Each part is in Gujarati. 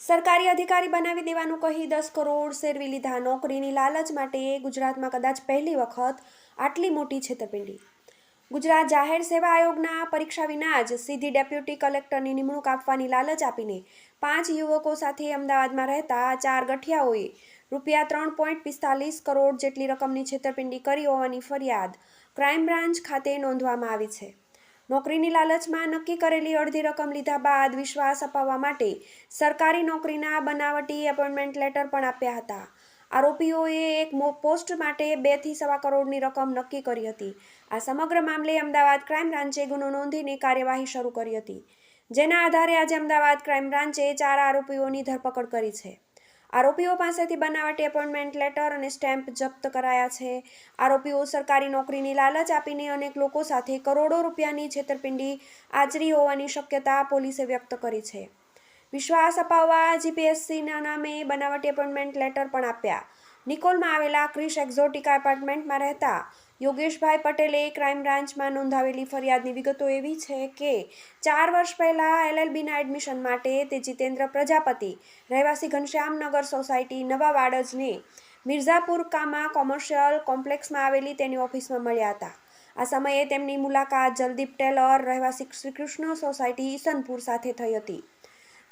સરકારી અધિકારી બનાવી દેવાનું કહી 10 કરોડ સેરવી લીધા. નોકરીની લાલચ માટે ગુજરાતમાં કદાચ પહેલી વખત આટલી મોટી છેતરપિંડી. ગુજરાત જાહેર સેવા આયોગના પરીક્ષા વિના જ સીધી ડેપ્યુટી કલેક્ટરની નિમણૂક આપવાની લાલચ આપીને 5 યુવકો સાથે અમદાવાદમાં રહેતા 4 ગઠિયાઓએ ₹3.45 કરોડ જેટલી રકમની છેતરપિંડી કરી હોવાની ફરિયાદ ક્રાઇમ બ્રાન્ચ ખાતે નોંધવામાં આવી છે. નોકરીની લાલચમાં નક્કી કરેલી અડધી રકમ લીધા બાદ વિશ્વાસ અપાવવા માટે સરકારી નોકરીના બનાવટી એપોઇન્ટમેન્ટ લેટર પણ આપ્યા હતા. આરોપીઓએ એક પોસ્ટ માટે 2 થી સવા કરોડની રકમ નક્કી કરી હતી. આ સમગ્ર મામલે અમદાવાદ ક્રાઇમ બ્રાન્ચે ગુનો નોંધીને કાર્યવાહી શરૂ કરી હતી, જેના આધારે આજે અમદાવાદ ક્રાઇમ બ્રાન્ચે 4 આરોપીઓની ધરપકડ કરી છે. આરોપીઓ પાસેથી બનાવટી એપોઇન્ટમેન્ટ લેટર અને સ્ટેમ્પ જપ્ત કરાયા છે. આરોપીઓ સરકારી નોકરીની લાલચ આપીને અનેક લોકો સાથે કરોડો રૂપિયાની છેતરપિંડી આચરી હોવાની શક્યતા પોલીસે વ્યક્ત કરી છે. વિશ્વાસ અપાવવા જીપીએસસીના નામે બનાવટી એપોઇન્ટમેન્ટ લેટર પણ આપ્યા. નિકોલમાં આવેલા ક્રિશ એક્ઝોટિકા એપાર્ટમેન્ટમાં રહેતા યોગેશભાઈ પટેલે ક્રાઇમ બ્રાન્ચમાં નોંધાવેલી ફરિયાદની વિગતો એવી છે કે 4 વર્ષ પહેલાં LLBના એડમિશન માટે તે જીતેન્દ્ર પ્રજાપતિ, રહેવાસી ઘનશ્યામનગર સોસાયટી, નવા વાડજને મિર્ઝાપુર કામા કોમર્શિયલ કોમ્પ્લેક્સમાં આવેલી તેની ઓફિસમાં મળ્યા હતા. આ સમયે તેમની મુલાકાત જલદીપ ટેલર, રહેવાસી શ્રીકૃષ્ણ સોસાયટી, ઈસનપુર સાથે થઈ હતી.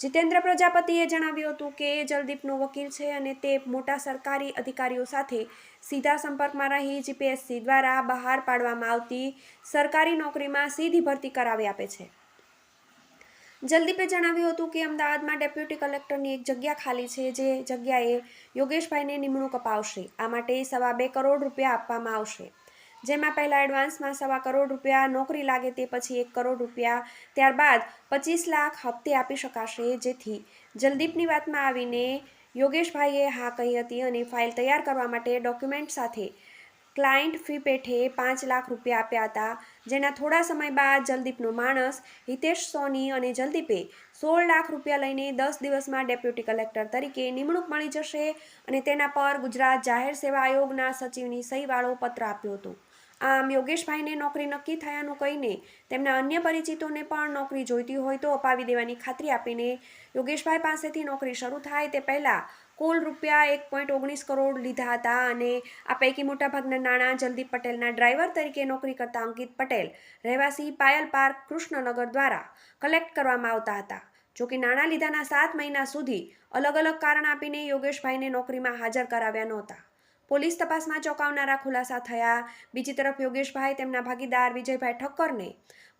જીતેન્દ્ર પ્રજાપતિએ જણાવ્યું હતું કે જલદીપનો વકીલ છે અને તે મોટા સરકારી અધિકારીઓ સાથે સીધા સંપર્કમાં રહી જીપીએસસી દ્વારા બહાર પાડવામાં આવતી સરકારી નોકરીમાં સીધી ભરતી કરાવી આપે છે. જલદીપે જણાવ્યું હતું કે અમદાવાદમાં ડેપ્યુટી કલેક્ટરની એક જગ્યા ખાલી છે, જે જગ્યાએ યોગેશભાઈને નિમણૂક અપાવશે. આ માટે ₹2.25 કરોડ આપવામાં આવશે, જેમાં પહેલા એડવાન્સમાં ₹1.25 કરોડ, નોકરી લાગે તે પછી ₹1 કરોડ, ત્યારબાદ 25 લાખ હપ્તે આપી શકાશે. જેથી જલદીપની વાતમાં આવીને યોગેશભાઈએ હા કહી હતી અને ફાઇલ તૈયાર કરવા માટે ડોક્યુમેન્ટ સાથે ક્લાયન્ટ ફી પેઠે ₹5 લાખ આપ્યા હતા. જેના થોડા સમય બાદ જલદીપનો માણસ હિતેશ સોની અને જલદીપે ₹16 લાખ લઈને 10 દિવસમાં ડેપ્યુટી કલેક્ટર તરીકે નિમણૂક મળી જશે અને તેના પર ગુજરાત જાહેર સેવા આયોગના સચિવની સહીવાળો પત્ર આપ્યો હતો. આમ યોગેશભાઈને નોકરી નક્કી થયાનું કહીને તેમના અન્ય પરિચિતોને પણ નોકરી જોઈતી હોય તો અપાવી દેવાની ખાતરી આપીને યોગેશભાઈ પાસેથી નોકરી શરૂ થાય તે પહેલાં કુલ ₹1.19 કરોડ લીધા હતા અને આ પૈકી મોટાભાગના નાણાં જલદીપ પટેલના ડ્રાઈવર તરીકે નોકરી કરતા અંકિત પટેલ, રહેવાસી પાયલ પાર્ક, કૃષ્ણનગર દ્વારા કલેક્ટ કરવામાં આવતા હતા. જોકે નાણાં લીધાના 7 મહિના સુધી અલગ અલગ કારણ આપીને યોગેશભાઈને નોકરીમાં હાજર કરાવ્યા નહોતા. પોલીસ તપાસમાં ચોંકાવનારા ખુલાસા થયા. બીજી તરફ યોગેશભાઈ તેમના ભાગીદાર વિજયભાઈ ઠક્કરને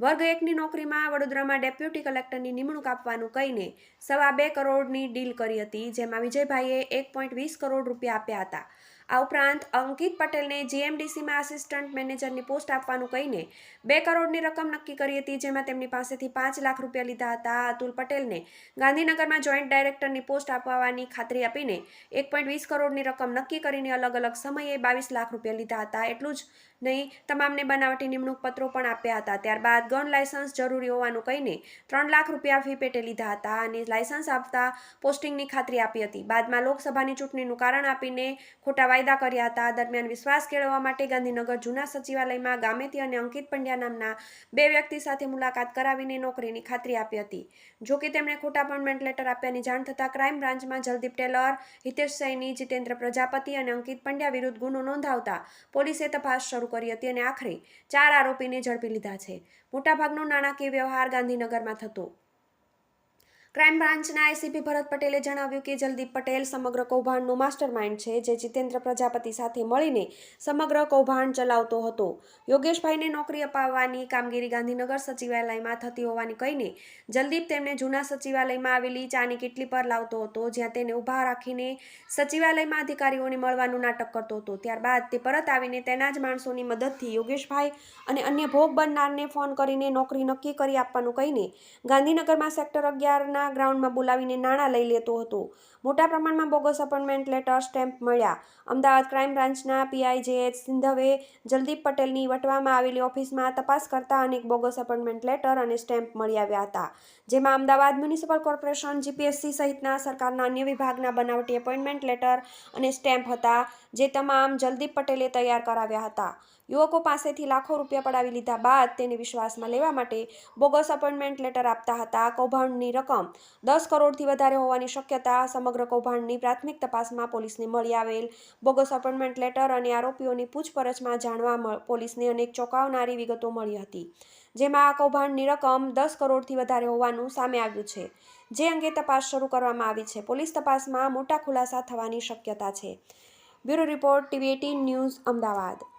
વર્ગ 1ની નોકરીમાં વડોદરામાં ડેપ્યુટી કલેક્ટરની નિમણૂક આપવાનું કહીને ₹2.25 કરોડની ડીલ કરી હતી, જેમાં વિજયભાઈએ ₹1.20 કરોડ આપ્યા હતા. આ ઉપરાંત અંકિત પટેલને જીએમડીસીમાં આસિસ્ટન્ટ મેનેજરની પોસ્ટ આપવાનું કહીને ₹2 કરોડની રકમ નક્કી કરી હતી, જેમાં તેમની પાસેથી ₹5 લાખ લીધા હતા. અતુલ પટેલને ગાંધીનગરમાં જોઈન્ટ ડાયરેક્ટરની પોસ્ટ આપવાની ખાતરી આપીને ₹1.20 કરોડની રકમ નક્કી કરીને અલગ અલગ સમયે ₹22 લાખ લીધા હતા. એટલું જ નહીં, તમામને બનાવટી નિમણૂક પત્રો પણ આપ્યા હતા. ત્યારબાદ ગન લાયસન્સ જરૂરી હોવાનું કહીને ₹3 લાખ ફી પેટે લીધા હતા અને લાયસન્સ આપતા પોસ્ટિંગની ખાતરી આપી હતી. બાદમાં લોકસભાની ચૂંટણીનું કારણ આપીને ખોટા વાયદા કર્યા હતા. દરમિયાન વિશ્વાસ કેળવવા માટે ગાંધીનગર જૂના સચિવાલયમાં ગામેતી અને અંકિત પંડ્યા નામના 2 વ્યક્તિ સાથે મુલાકાત કરાવીને નોકરીની ખાતરી આપી હતી. જોકે તેમણે ખોટા એપોઇન્ટમેન્ટ લેટર આપ્યાની જાણ થતાં ક્રાઇમ બ્રાન્ચમાં જલદીપ ટેલર, હિતેશ સૈની, જીતેન્દ્ર પ્રજાપતિ અને અંકિત પંડ્યા વિરુદ્ધ ગુનો નોંધાવતા પોલીસે તપાસ શરૂ કરી હતી અને આખરે 4 આરોપીને ઝડપી લીધા છે. મોટાભાગનો નાણાકીય વ્યવહાર ગાંધીનગરમાં થતો. ક્રાઇમ બ્રાન્ચના એસીપી ભરત પટેલે જણાવ્યું કે જલદીપ પટેલ સમગ્ર કૌભાંડનો માસ્ટરમાઇન્ડ છે, જે જીતેન્દ્ર પ્રજાપતિ સાથે મળીને સમગ્ર કૌભાંડ ચલાવતો હતો. યોગેશભાઈને નોકરી અપાવવાની કામગીરી ગાંધીનગર સચિવાલયમાં થતી હોવાની કહીને જલદીપ તેમને જૂના સચિવાલયમાં આવેલી ચાની કીટલી પર લાવતો હતો, જ્યાં તેને ઊભા રાખીને સચિવાલયમાં અધિકારીઓને મળવાનું નાટક કરતો હતો. ત્યારબાદ તે પરત આવીને તેના જ માણસોની મદદથી યોગેશભાઈ અને અન્ય ભોગ બનનારને ફોન કરીને નોકરી નક્કી કરી આપવાનું કહીને ગાંધીનગરમાં સેક્ટર 11ના ગ્રાઉન્ડમાં બોલાવીને નાણાં લઈ લેતો હતો. મોટા પ્રમાણમાં બોગસ એપોઇન્ટમેન્ટ લેટર, સ્ટેમ્પ મળ્યા. અમદાવાદ ક્રાઇમ બ્રાન્ચના પીઆઈ જે.એચ. સિંધવે જલદીપ પટેલની વટવામાં આવેલી ઓફિસમાં તપાસ કરતા અનેક બોગસ એપોઇન્ટમેન્ટ લેટર અને સ્ટેમ્પ મળી આવ્યા હતા, જેમાં અમદાવાદ મ્યુનિસિપલ કોર્પોરેશન, જીપીએસસી સહિતના સરકારના અન્ય વિભાગના બનાવટી એપોઇન્ટમેન્ટ લેટર અને સ્ટેમ્પ હતા, જે તમામ જલદીપ પટેલે તૈયાર કરાવ્યા હતા. યુવકો પાસેથી લાખો રૂપિયા પડાવી લીધા બાદ તેને વિશ્વાસમાં લેવા માટે બોગસ અપોઇન્ટમેન્ટ લેટર આપતા હતા. કૌભાંડની રકમ 10 કરોડથી વધારે હોવાની શક્યતા. સમગ્ર કૌભાંડની પ્રાથમિક તપાસમાં પોલીસને મળી આવેલ બોગસ અપોઇન્ટમેન્ટ લેટર અને આરોપીઓની પૂછપરછમાં જાણવા પોલીસને અનેક ચોંકાવનારી વિગતો મળી હતી, જેમાં આ કૌભાંડની રકમ 10 કરોડથી વધારે હોવાનું સામે આવ્યું છે, જે અંગે તપાસ શરૂ કરવામાં આવી છે. પોલીસ તપાસમાં મોટા ખુલાસા થવાની શક્યતા છે. Bureau report, TV18 news, Ahmedabad.